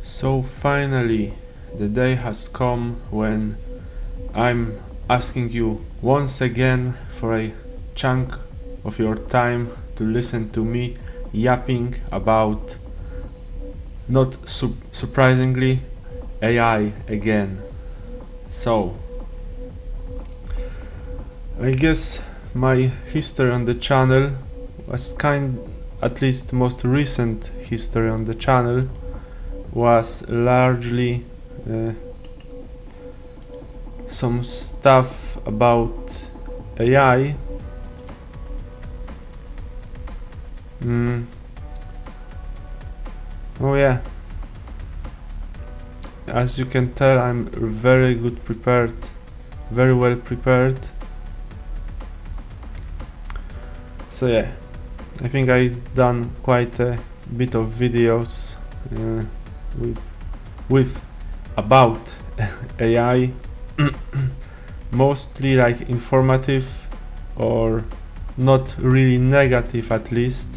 So finally, the day has come when I'm asking you once again for a chunk of your time to listen to me yapping about, not surprisingly, AI again. So, I guess my history on the channel was at least most recent history on the channel, was largely some stuff about AI. Oh yeah, as you can tell, I'm very well prepared. So yeah, I think I've done quite a bit of videos about AI, mostly like informative or not really negative, at least.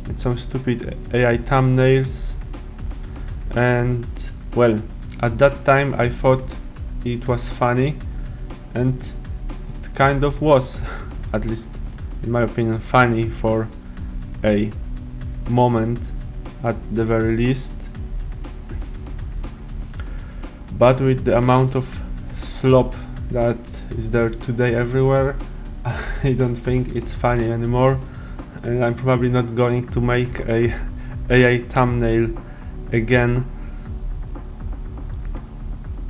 It's some stupid AI thumbnails, and well, at that time I thought it was funny, and it kind of was, at least in my opinion, funny for a moment at the very least. But with the amount of slop that is there today everywhere, I don't think it's funny anymore, and I'm probably not going to make a AI thumbnail again,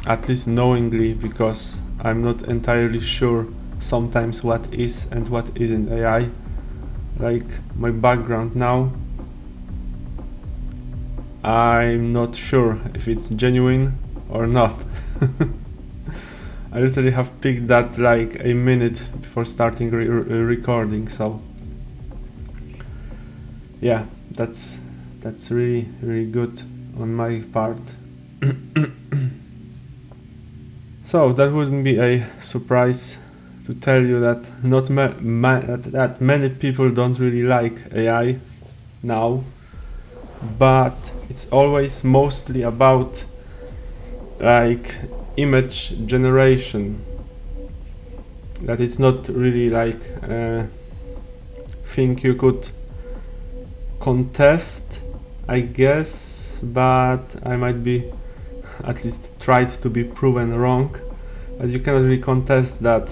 at least knowingly, because I'm not entirely sure sometimes what is and what isn't AI. Like my background now, I'm not sure if it's genuine or not. I literally have picked that like a minute before starting recording, so yeah, that's really good on my part. So that wouldn't be a surprise to tell you that not that many people don't really like AI now, but it's always mostly about like image generation. That it's not really like a thing you could contest, I guess, but I might be at least tried to be proven wrong. But you cannot really contest that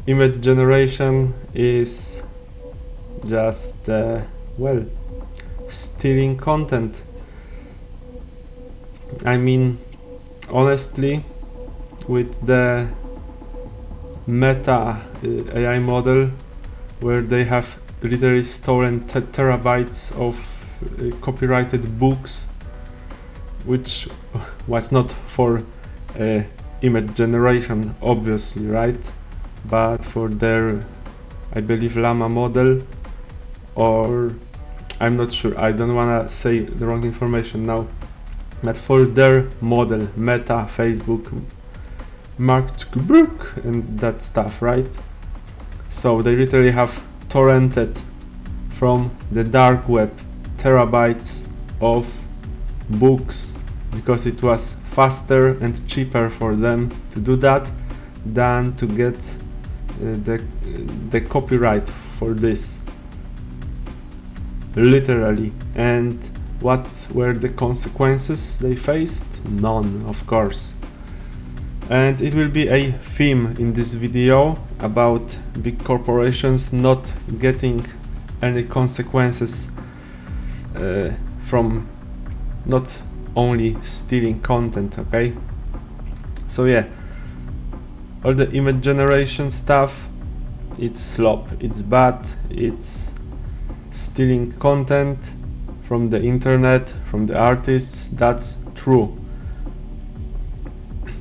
image generation is just well, stealing content. I mean, honestly, with the Meta AI model, where they have literally stolen terabytes of copyrighted books, which was not for image generation, obviously, right? But for their, I believe, Llama model, or I'm not sure, I don't wanna say the wrong information now, but for their model, Meta, Facebook, Mark Zuckerberg and that stuff, right? So they literally have torrented from the dark web terabytes of books, because it was faster and cheaper for them to do that than to get the copyright for this, literally. And what were the consequences they faced? None, of course. And it will be a theme in this video about big corporations not getting any consequences from not only stealing content, okay? So yeah, all the image generation stuff, it's slop, it's bad, it's stealing content from the internet, from the artists, that's true.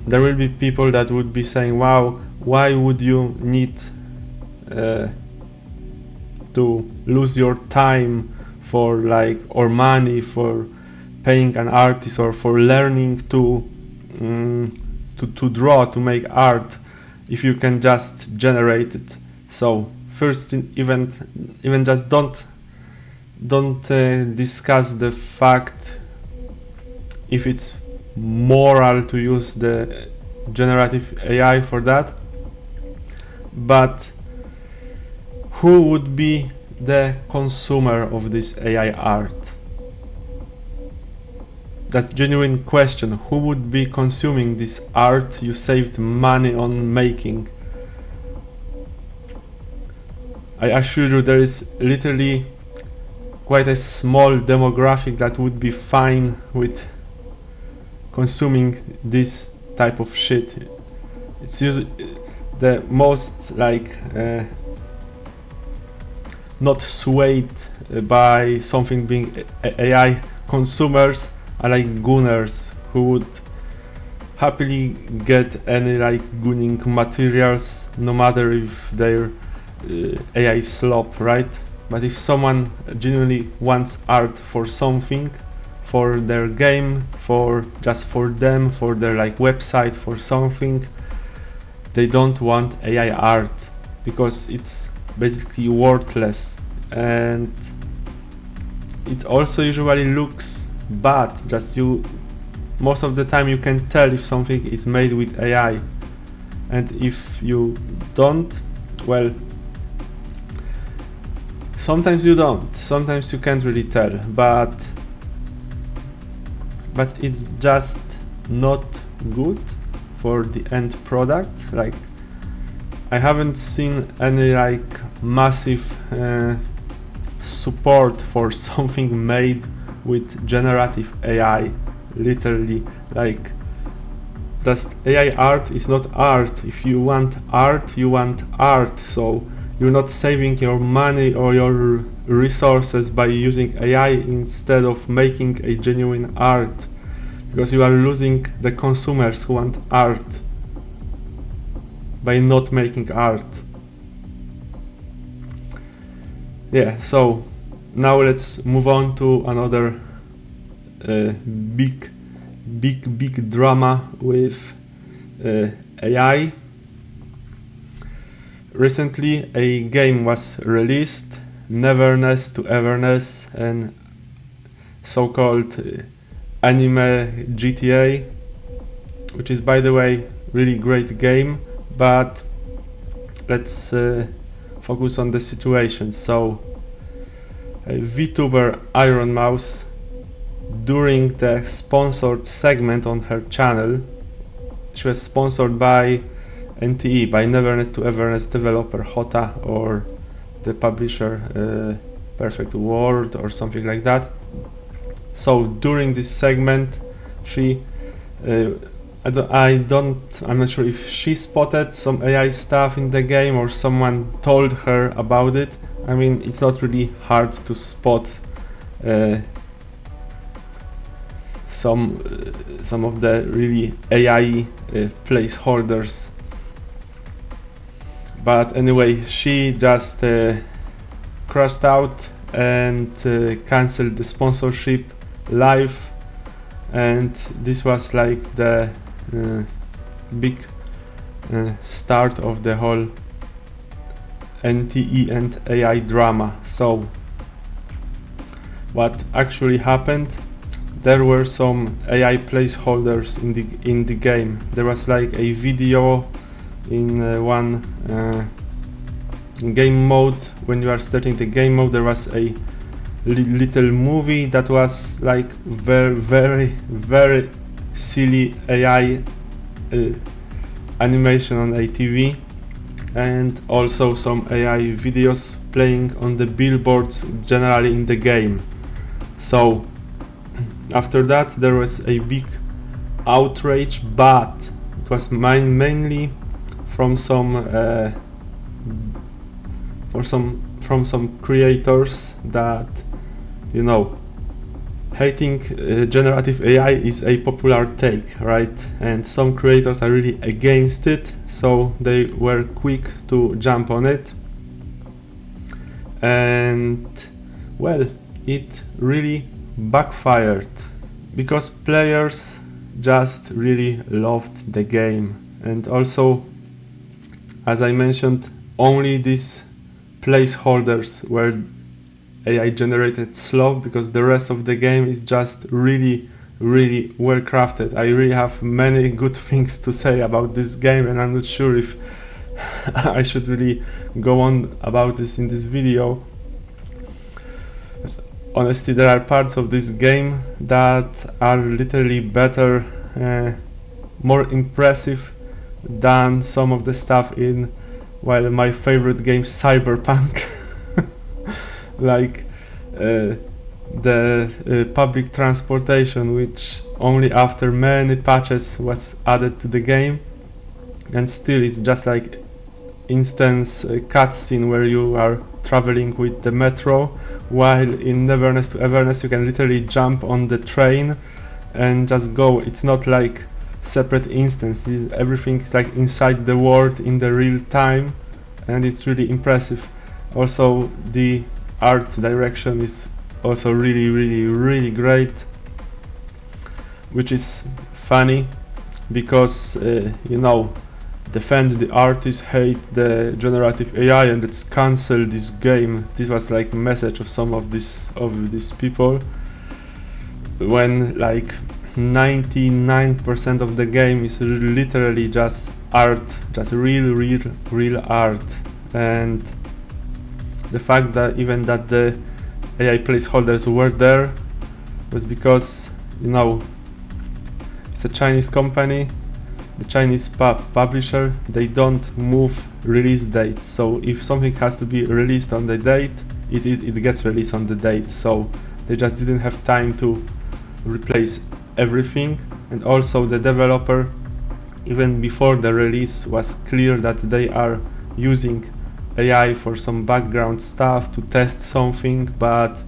There will be people that would be saying, wow, why would you need to lose your time for like, or money for paying an artist, or for learning to draw, to make art, if you can just generate it? So first, even just don't don't discuss the fact if it's moral to use the generative AI for that, but who would be the consumer of this AI art? That's a genuine question. Who would be consuming this art you saved money on making? I assure you there is literally quite a small demographic that would be fine with consuming this type of shit. It's usually the most like not swayed by something being AI consumers are like gooners who would happily get any like gooning materials, no matter if they're AI slop, right? But if someone genuinely wants art for something, for their game, for just for them, for their like website, for something, they don't want AI art because it's basically worthless, and it also usually looks bad. Just most of the time you can tell if something is made with AI, and if you don't, well, sometimes you don't, sometimes you can't really tell, but it's just not good for the end product. Like, I haven't seen any like massive support for something made with generative AI. Literally, like, just AI art is not art. If you want art, you want art. So you're not saving your money or your resources by using AI instead of making a genuine art, because you are losing the consumers who want art by not making art. Yeah, so now let's move on to another big drama with AI. Recently a game was released, Neverness to Everness, an so-called anime GTA, which is, by the way, really great game, but let's focus on the situation. So VTuber Ironmouse, during the sponsored segment on her channel, she was sponsored by NTE, by Neverness to Everness developer Hota, or the publisher Perfect World or something like that. So during this segment she I'm not sure if she spotted some AI stuff in the game or someone told her about it. I mean, it's not really hard to spot some of the really AI placeholders. But anyway, she just crashed out and cancelled the sponsorship live, and this was like the big start of the whole NTE and AI drama. So what actually happened? There were some AI placeholders in the game. There was like a video in one game mode. When you are starting the game mode, there was a little movie that was like very silly AI animation on a TV, and also some AI videos playing on the billboards generally in the game. So after that there was a big outrage, but it was mainly from some creators that, you know, hating generative AI is a popular take, right? And some creators are really against it, so they were quick to jump on it. And well, it really backfired, because players just really loved the game. And also, as I mentioned, only these placeholders were AI generated slow, because the rest of the game is just really well crafted. I really have many good things to say about this game, and I'm not sure if I should really go on about this in this video. Honestly, there are parts of this game that are literally better, more impressive than some of the stuff in, well, my favorite game, Cyberpunk. Like the public transportation, which only after many patches was added to the game, and still it's just like instance cutscene where you are traveling with the metro, while in Neverness to Everness you can literally jump on the train and just go. It's not like separate instance, everything is like inside the world in the real time, and it's really impressive. Also, the art direction is also really great, which is funny because you know, defend the artists, hate the generative AI, and let's cancel this game. This was like a message of some of these people, when like 99% of the game is literally just art, just real art. And the fact that even that the AI placeholders were there was because, you know, it's a Chinese company, the Chinese publisher, they don't move release dates. So if something has to be released on the date, it gets released on the date. So they just didn't have time to replace everything. And also the developer, even before the release, was clear that they are using AI for some background stuff to test something, but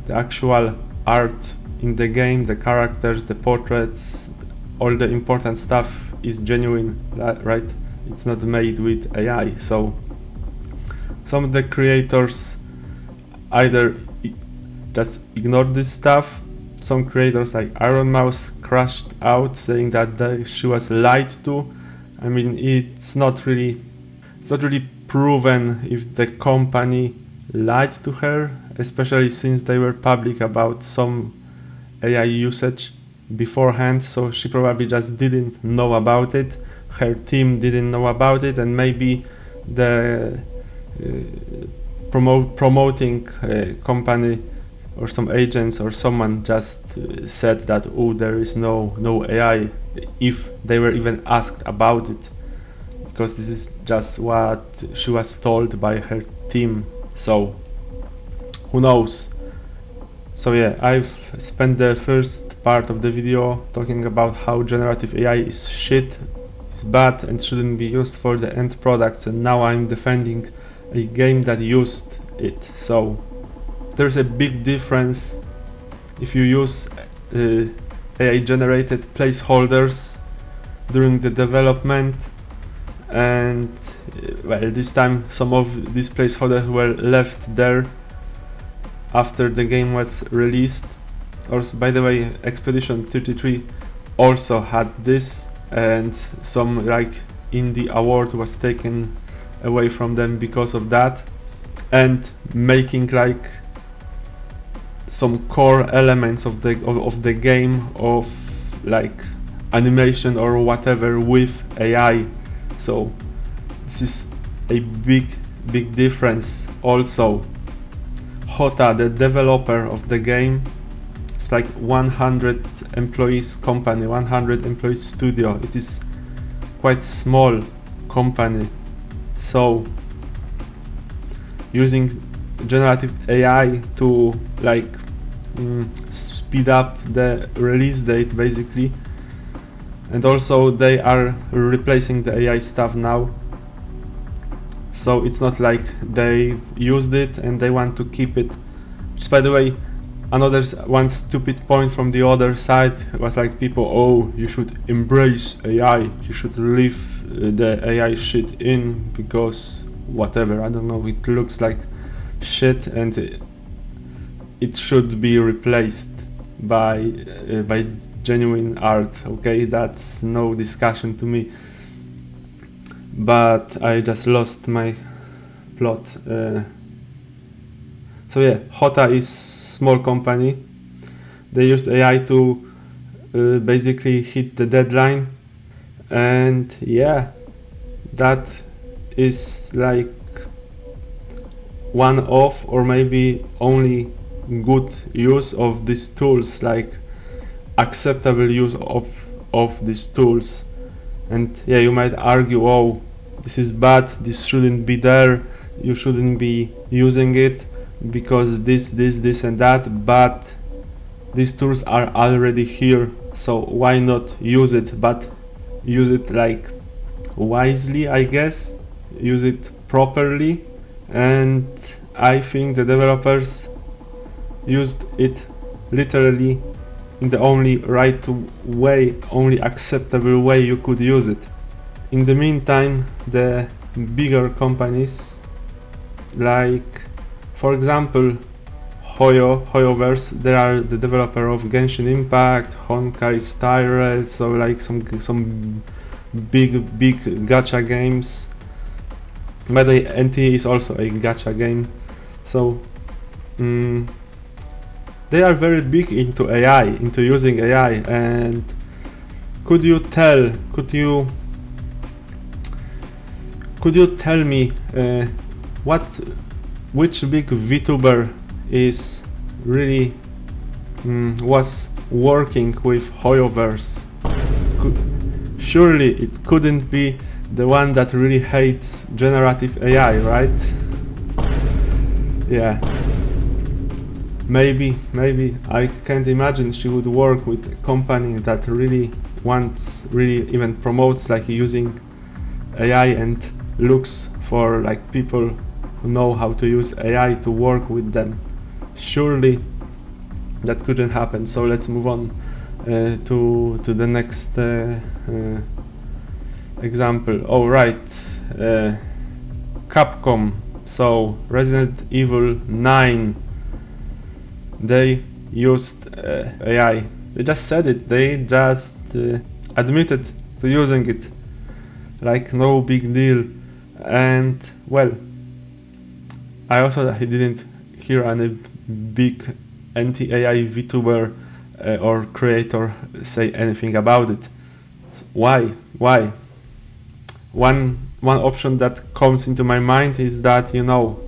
the actual art in the game, the characters, the portraits, all the important stuff is genuine, right? It's not made with AI. So some of the creators either just ignored this stuff. Some creators like Ironmouse crashed out, saying that she was lied to. I mean, it's not really proven if the company lied to her, especially since they were public about some AI usage beforehand. So she probably just didn't know about it, her team didn't know about it, and maybe the promoting company or some agents or someone just said that, oh, there is no AI, if they were even asked about it, because this is just what she was told by her team. So who knows? So yeah, I've spent the first part of the video talking about how generative AI is shit, it's bad, and shouldn't be used for the end products, and now I'm defending a game that used it. So there's a big difference if you use AI generated placeholders during the development, and well, this time some of these placeholders were left there after the game was released. Also, by the way, Expedition 33 also had this, and some like indie award was taken away from them because of that. And making like some core elements of the game, of like animation or whatever, with AI. So this is a big difference. Also, Hota, the developer of the game, it's like 100 employees company, 100 employees studio. It is quite small company. So using generative AI to like speed up the release date basically, and also they are replacing the AI stuff now. So it's not like they used it and they want to keep it. Which, by the way, another one stupid point from the other side was like people, oh, you should embrace AI, you should leave the AI shit in because whatever, I don't know, it looks like shit and it should be replaced by genuine art. Okay, that's no discussion to me. But I just lost my plot. So So yeah, Hota is small company. They used AI to basically hit the deadline, and yeah, that is like one of, or maybe only good use of these tools, like acceptable use of these tools. And yeah, you might argue, oh, this is bad, this shouldn't be there, you shouldn't be using it because this and that, but these tools are already here, so why not use it? But use it like wisely, I guess, use it properly. And I think the developers used it literally in the only right way, only acceptable way you could use it. In the meantime, the bigger companies, like for example Hoyoverse, they are the developer of Genshin Impact, Honkai Star Rail, so like some big gacha games. By the way, NTE is also a gacha game, so they are very big into AI, into using AI. And could you tell me which big VTuber is really was working with Hoyoverse? Surely it couldn't be the one that really hates generative AI, right? Yeah. Maybe I can't imagine she would work with a company that really even promotes like using AI and looks for like people who know how to use AI to work with them. Surely that couldn't happen. So let's move on to the next example. Oh right, Capcom. So Resident Evil 9, they used AI. They just said it. They just admitted to using it. Like no big deal. And well, I also didn't hear any big anti-AI VTuber or creator say anything about it. So why? One option that comes into my mind is that, you know,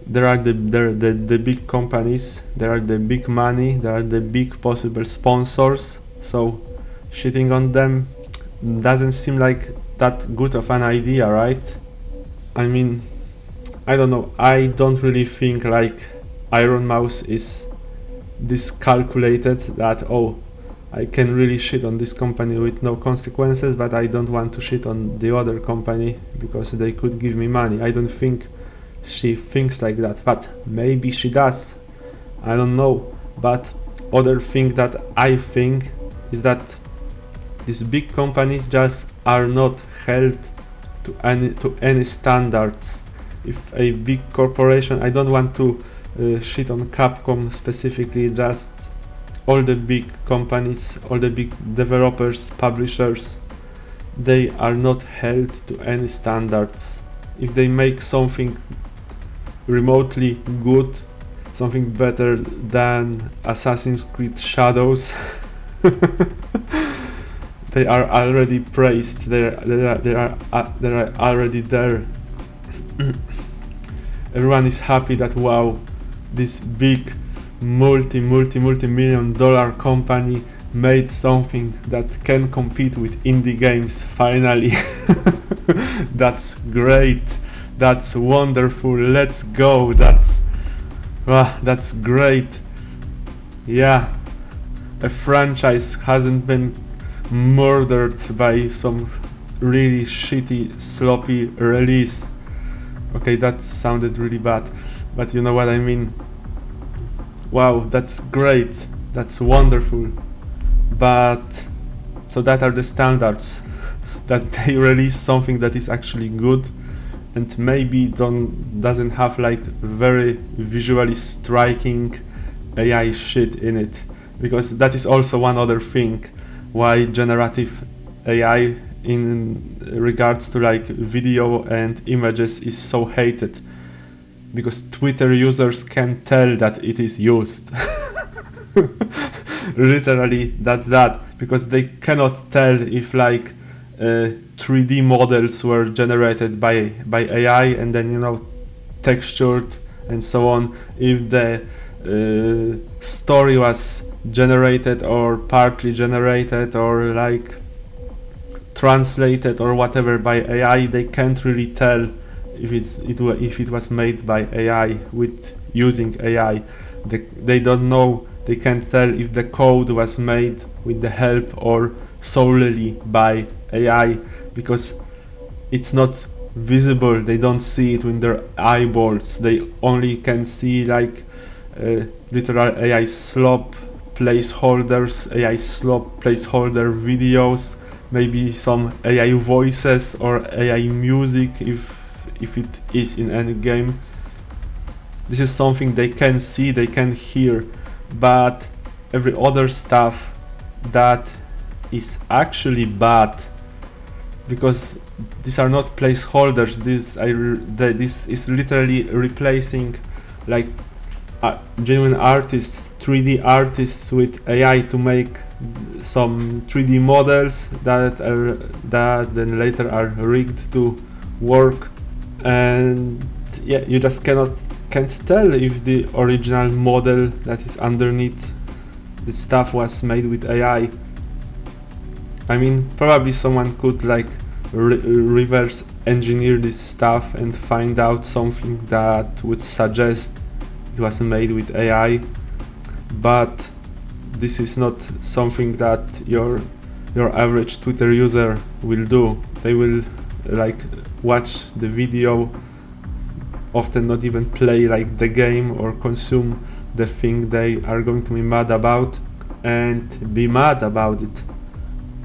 there are the big companies, there are the big money, there are the big possible sponsors, so shitting on them doesn't seem like that good of an idea, right? I mean, I don't know, I don't really think like Ironmouse is this calculated that, oh, I can really shit on this company with no consequences, but I don't want to shit on the other company because they could give me money. I don't think she thinks like that, but maybe she does. I don't know. But other thing that I think is that these big companies just are not held to any standards. If a big corporation, I don't want to shit on Capcom specifically, just all the big companies, all the big developers, publishers, they are not held to any standards. If they make something remotely good, something better than Assassin's Creed Shadows, they are already praised. They are already there. Everyone is happy that, wow, this big multi-million-dollar company made something that can compete with indie games finally. That's great, that's wonderful, let's go, that's great. Yeah, a franchise hasn't been murdered by some really shitty, sloppy release. Okay, that sounded really bad, but you know what I mean. Wow, that's great, that's wonderful. But so that are the standards, that they release something that is actually good and maybe doesn't have like very visually striking AI shit in it, because that is also one other thing why generative AI in regards to like video and images is so hated. because Twitter users can tell that it is used. Literally, that's that, because they cannot tell if like 3D models were generated by AI and then, you know, textured and so on, if the story was generated or partly generated or like translated or whatever by AI. They can't really tell if it was made by AI with using AI. They don't know. They can't tell if the code was made with the help or solely by AI, because it's not visible. They don't see it with their eyeballs. They only can see like literal AI slop placeholders, AI slop placeholder videos, maybe some AI voices or AI music if it is in any game. This is something they can see, they can hear, but every other stuff that is actually bad, because these are not placeholders. This is literally replacing like genuine artists, 3D artists with AI to make some 3D models that then later are rigged to work, and yeah, you just can't tell if the original model that is underneath the stuff was made with AI. I mean, probably someone could like reverse engineer this stuff and find out something that would suggest it was made with AI, but this is not something that your average Twitter user will do. They will like watch the video, often not even play like the game or consume the thing they are going to be mad about, and be mad about it.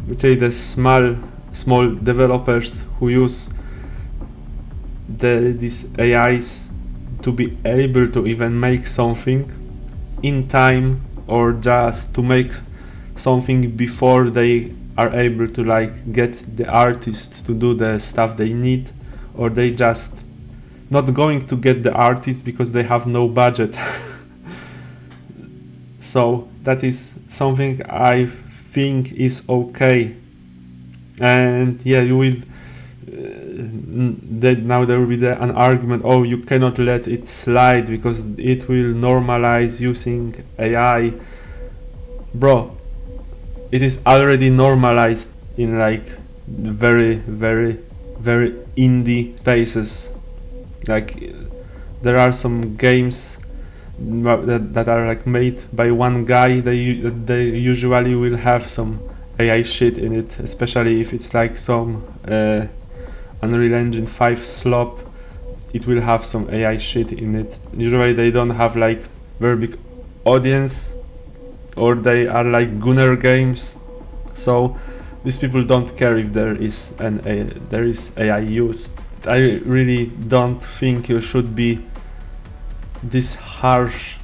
Literally, the small developers who use these AIs to be able to even make something in time, or just to make something before they are able to like get the artist to do the stuff they need, or they just not going to get the artist because they have no budget. So that is something I think is okay. And yeah, you will now there will be an argument, oh, you cannot let it slide because it will normalize using AI. Bro, it is already normalized in like very indie spaces. Like there are some games that are like made by one guy. They usually will have some AI shit in it, especially if it's like some Unreal Engine 5 slop. It will have some AI shit in it. Usually they don't have like very big audience, or they are like Gunner games, so these people don't care if there is AI used. I really don't think you should be this harsh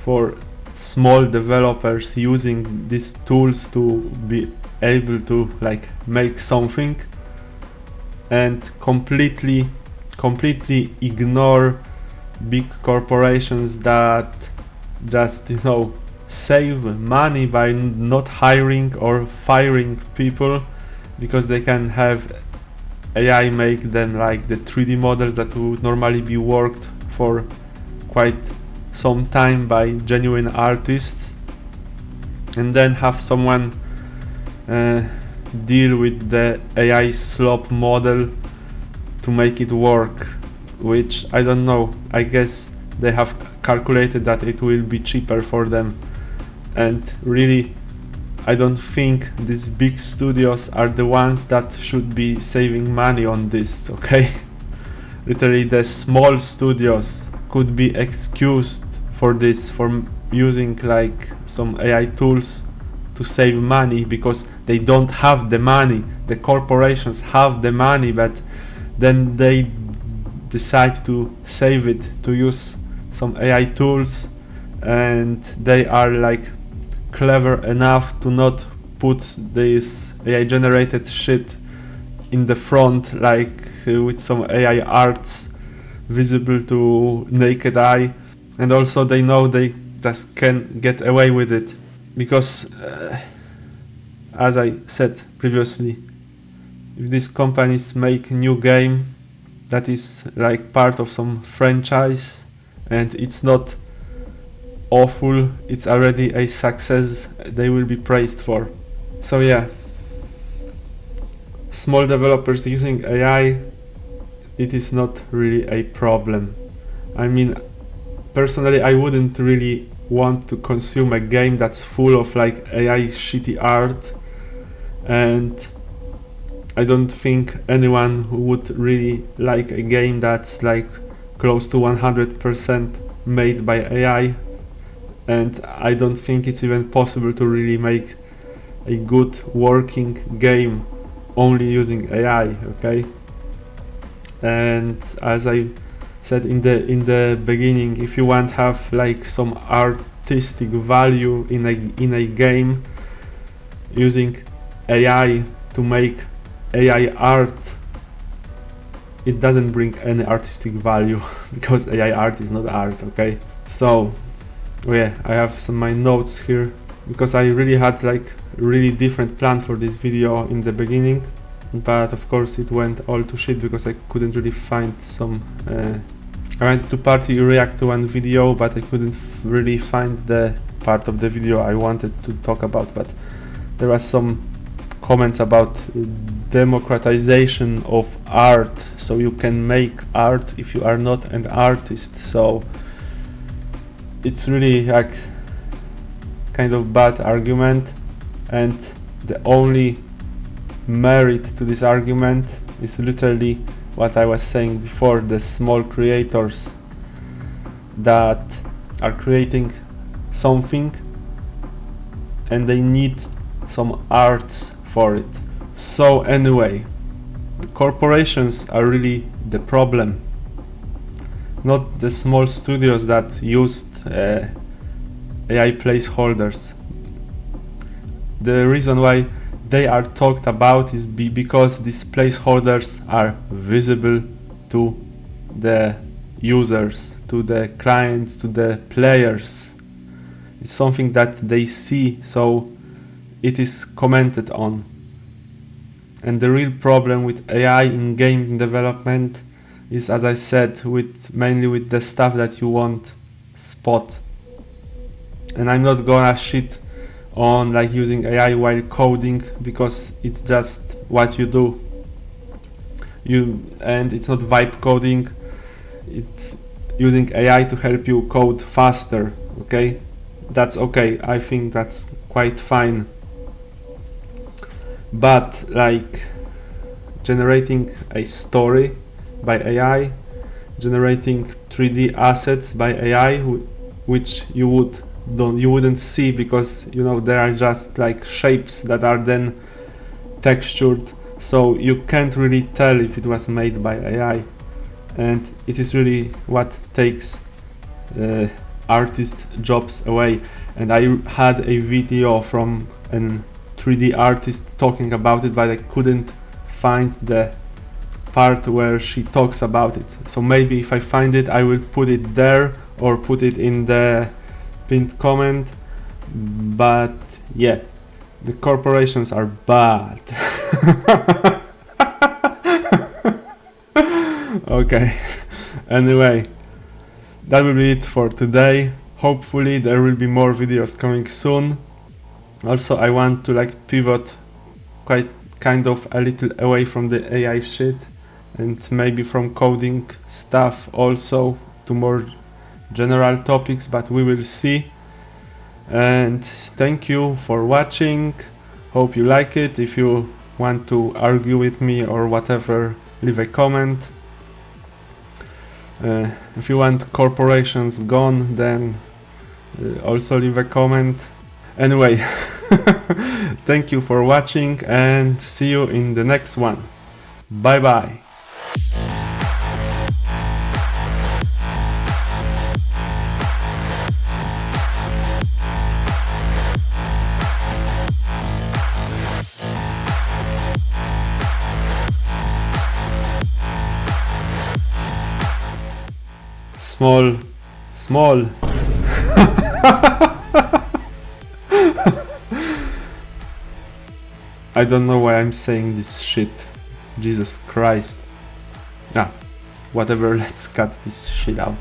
for small developers using these tools to be able to like make something, and completely ignore big corporations that just, you know, save money by not hiring or firing people because they can have AI make them like the 3D models that would normally be worked for quite some time by genuine artists, and then have someone deal with the AI slop model to make it work, which I don't know. I guess they have calculated that it will be cheaper for them, and really I don't think these big studios are the ones that should be saving money on this, okay? Literally the small studios could be excused for this, for using like some AI tools to save money, because they don't have the money. The corporations have the money, but then they decide to save it to use some AI tools, and they are like clever enough to not put this AI generated shit in the front, like with some AI arts visible to naked eye, and also they know they just can get away with it because as I said previously, if these companies make new game that is like part of some franchise and it's not awful, it's already a success, they will be praised for. So yeah, small developers using AI, it is not really a problem. I mean, personally I wouldn't really want to consume a game that's full of like AI shitty art, and I don't think anyone would really like a game that's like close to 100% made by AI, and I don't think it's even possible to really make a good working game only using AI, okay? And as I said in the beginning, if you want to have like some artistic value in a game, using AI to make AI art, it doesn't bring any artistic value because AI art is not art, okay? So yeah, I have some my notes here because I really had like really different plan for this video in the beginning, but of course it went all to shit because I couldn't really find some I wanted to partly react to one video, but I couldn't really find the part of the video I wanted to talk about. But there was some comments about democratization of art, so you can make art if you are not an artist. So it's really like kind of bad argument, and the only merit to this argument is literally what I was saying before, the small creators that are creating something and they need some arts for it. So anyway, the corporations are really the problem, not the small studios that used AI placeholders. The reason why they are talked about is because these placeholders are visible to the users, to the clients, to the players. It's something that they see, so it is commented on. And the real problem with AI in game development is, as I said, mainly with the stuff that you won't spot. And I'm not gonna shit on like using AI while coding, because it's just what you do. And it's not vibe coding, it's using AI to help you code faster, okay? That's okay, I think that's quite fine. But like generating a story by AI, generating 3D assets by AI, which you wouldn't see because there are just like shapes that are then textured, so you can't really tell if it was made by AI, and it is really what takes artist jobs away. And I had a video from an 3D artist talking about it, but I couldn't find the part where she talks about it. So maybe if I find it, I will put it there or put it in the pinned comment. But yeah, the corporations are bad. Okay, anyway, that will be it for today. Hopefully there will be more videos coming soon. Also, I want to like pivot quite kind of a little away from the AI shit and maybe from coding stuff also to more general topics, but we will see. And thank you for watching. Hope you like it. If you want to argue with me or whatever, leave a comment. If you want corporations gone, then also leave a comment. Anyway, thank you for watching and see you in the next one. Bye bye. Small. I don't know why I'm saying this shit. Jesus Christ. Ah, whatever, let's cut this shit out.